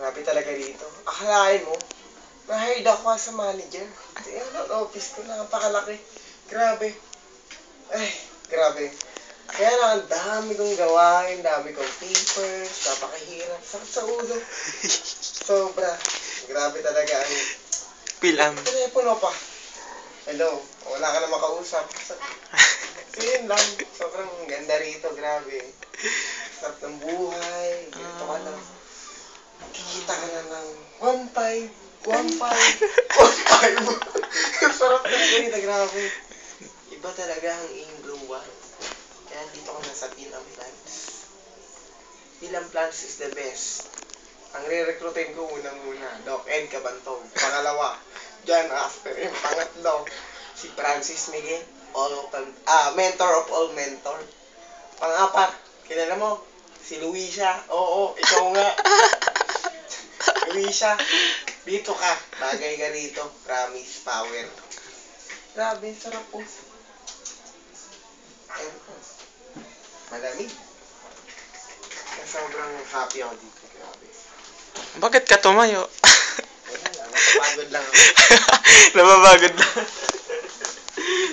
Grabe talaga dito. Akalain mo, na-hired ako as a manager. Tingnan ang office ko, napakalaki. Grabe. Ay, grabe. Kaya lang, ang dami kong gawain, dami kong papers, napakahirap, sakit sa ulo. Sobra. Grabe talaga ang... Pilam. Telepono pa. Hello, wala ka na makausap. So yun lang, sobrang ganda rito, grabe. Sarap ng buhay, dito ka lang. Kikita ka na ng 1.5, 1.5, 1.5. Sarap talaga rito, grabe. Iba talaga ang Inglong One. Kaya dito ka na sa Pilam Plants. Pilam Plants is the best. Ang re-recruitin ko unang-una, Doc Ed Cabantog. Pangalawa, John Asper. Yung pangatlo, si Francis Miguel, mentor of all mentor. Pang-apat, kilala mo, si Luisa. Oo, ikaw nga. Luisa, dito ka. Bagay ka rito. Promise, power. Grabe, sarap po. Malamig. Kaya sobrang happy ako dito. Grabe. Bakit ka tumayo? Wala lang, napapagod lang ako. Napapagod lang.